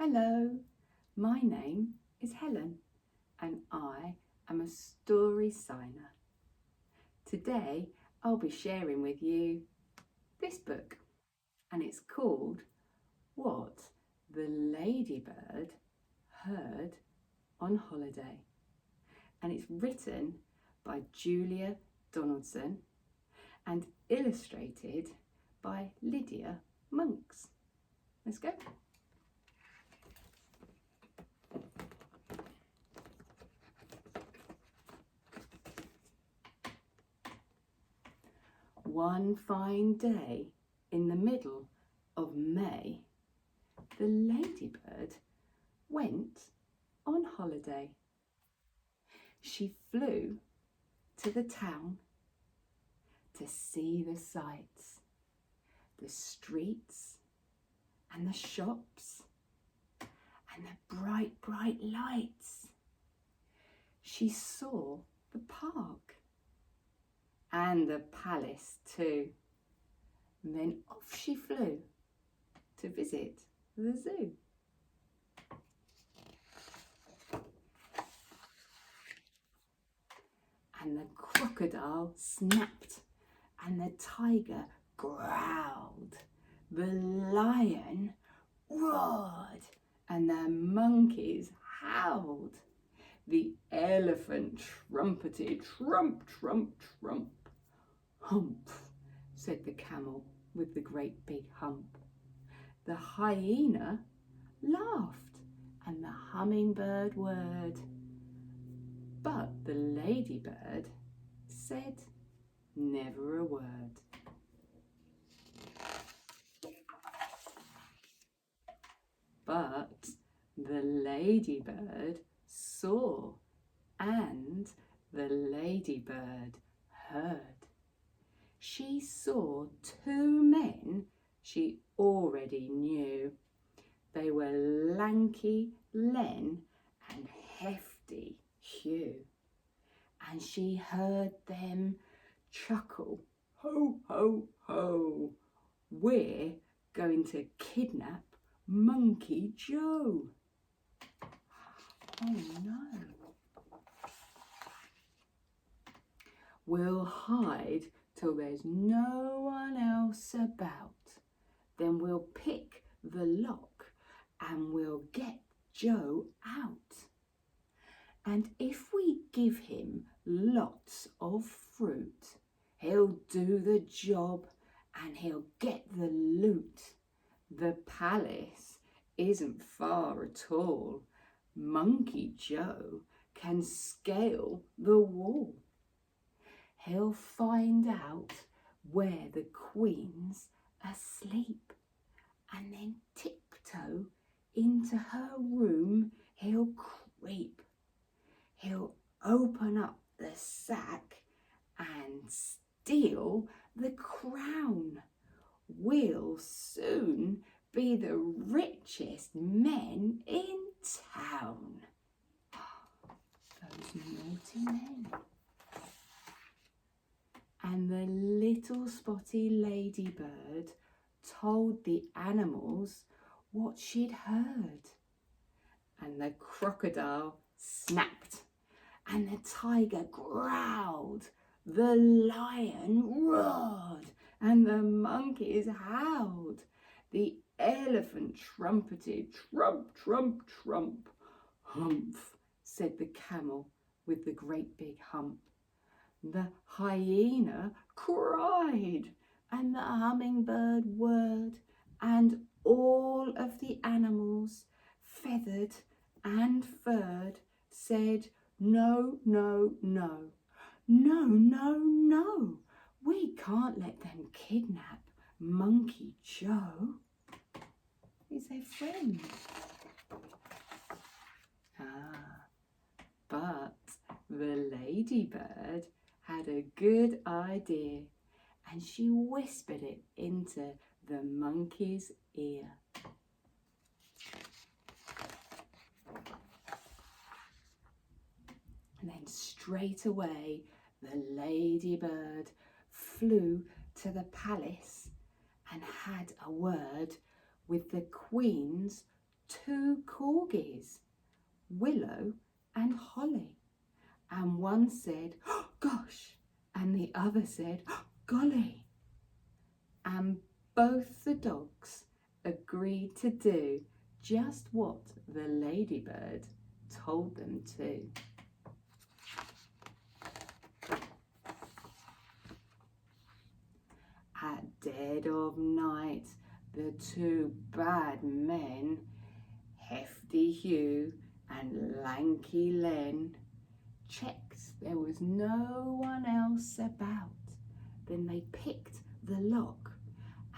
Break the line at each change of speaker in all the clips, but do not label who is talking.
Hello, my name is Helen and I am a story signer. Today I'll be sharing with you this book and it's called What the Ladybird Heard on Holiday, and it's written by Julia Donaldson and illustrated by Lydia Monks. Let's go. One fine day in the middle of May, the Ladybird went on holiday. She flew to the town to see the sights, the streets and the shops and the bright, bright lights. She saw the park and the palace too. And then off she flew to visit the zoo. And the crocodile snapped and the tiger growled. The lion roared and the monkeys howled. The elephant trumpeted, trump, trump, trump. Humph, said the camel with the great big hump. The hyena laughed and the hummingbird whirred. But the ladybird said never a word. But the ladybird saw and the ladybird heard. She saw two men she already knew. They were lanky Len and hefty Hugh. And she heard them chuckle, ho, ho, ho. We're going to kidnap Monkey Joe. Oh no. We'll hide till there's no one else about. Then we'll pick the lock and we'll get Joe out. And if we give him lots of fruit, he'll do the job and he'll get the loot. The palace isn't far at all. Monkey Joe can scale the wall. He'll find out where the queen's asleep and then tiptoe into her room he'll creep. He'll open up the sack and steal the crown. We'll soon be the richest men in town. Those naughty men. And the little spotty ladybird told the animals what she'd heard. And the crocodile snapped and the tiger growled. The lion roared and the monkeys howled. The elephant trumpeted, trump, trump, trump. Humph, said the camel with the great big hump. The hyena cried and the hummingbird whirred, and all of the animals, feathered and furred, said no, no, no, no, no, no. We can't let them kidnap Monkey Joe. He's their friend. But the ladybird had a good idea and she whispered it into the monkey's ear. And then straight away the ladybird flew to the palace and had a word with the queen's two corgis, Willow and Holly. And one said, "Oh, gosh," and the other said, "Oh, golly." And both the dogs agreed to do just what the ladybird told them to. At dead of night, the two bad men, Hefty Hugh and Lanky Len, checked there was no one else about. Then they picked the lock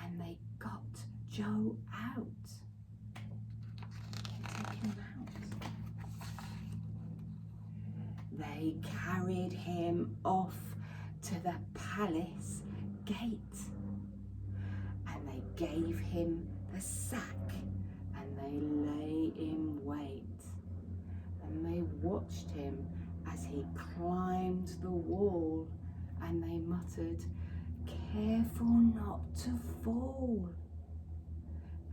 and they got Joe out. Take him out. They carried him off to the palace gate and they gave him the sack and they lay in wait and they watched him as he climbed the wall and they muttered, "Careful not to fall."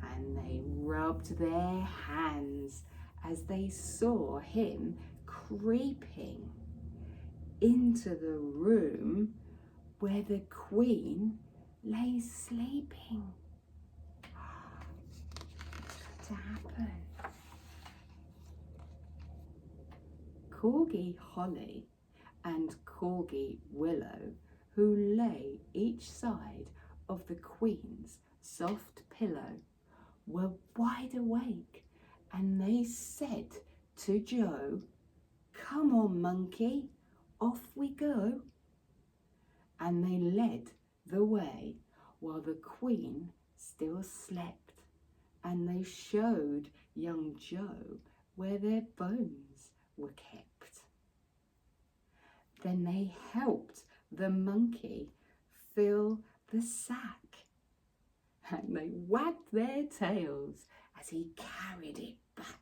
And they rubbed their hands as they saw him creeping into the room where the Queen lay sleeping. What's going to happen? Corgi Holly and Corgi Willow, who lay each side of the Queen's soft pillow, were wide awake, and they said to Joe, "Come on, monkey, off we go." And they led the way while the Queen still slept, and they showed young Joe where their bones were kept. Then they helped the monkey fill the sack, and they wagged their tails as he carried it back.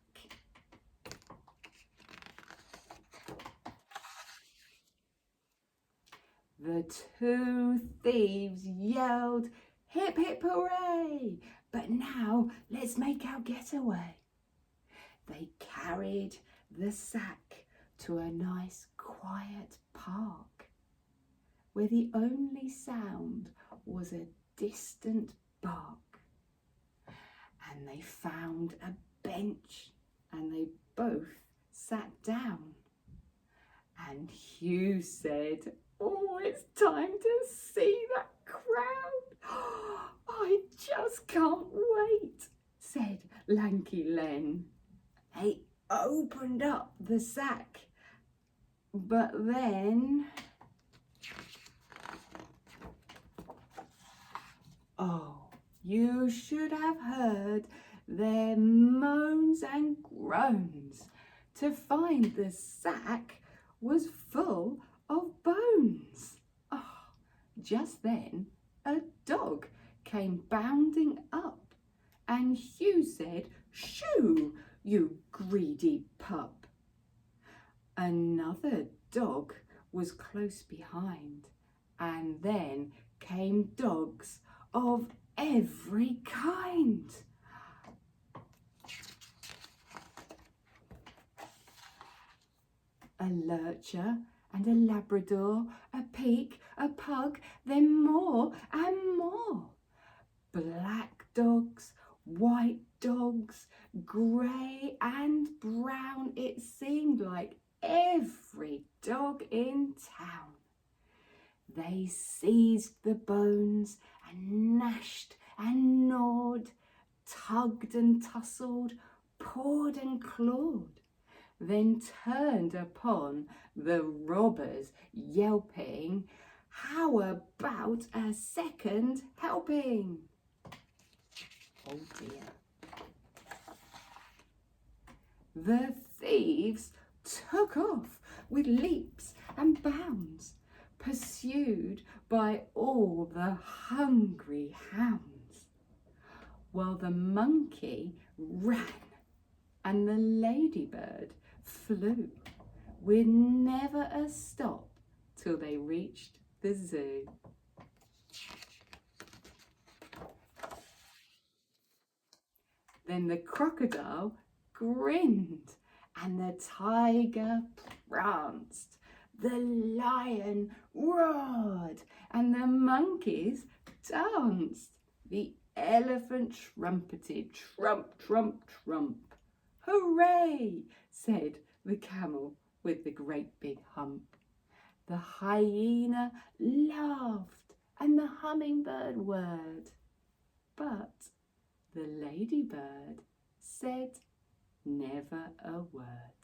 The two thieves yelled, "Hip, hip, hooray! But now let's make our getaway." They carried the sack to a nice quiet park where the only sound was a distant bark. And they found a bench and they both sat down. And Hugh said, "Oh, it's time to see that crowd. I just can't wait," said Lanky Len. They opened up the sack, but then, oh, you should have heard their moans and groans to find the sack was full of bones. Oh, just then a dog came bounding up and Hugh said, "Shoo, you greedy pup." Another dog was close behind, and then came dogs of every kind. A lurcher and a Labrador, a peak, a pug, then more and more. Black dogs, white dogs, grey and brown, it seemed like every dog in town. They seized the bones and gnashed and gnawed, tugged and tussled, pawed and clawed, then turned upon the robbers, yelping, "How about a second helping?" Oh dear. The thieves took off with leaps and bounds, pursued by all the hungry hounds, while the monkey ran and the ladybird flew with never a stop till they reached the zoo. Then the crocodile grinned, and the tiger pranced. The lion roared, and the monkeys danced. The elephant trumpeted, trump, trump, trump. Hooray, said the camel with the great big hump. The hyena laughed, and the hummingbird whirred. But the ladybird said never a word.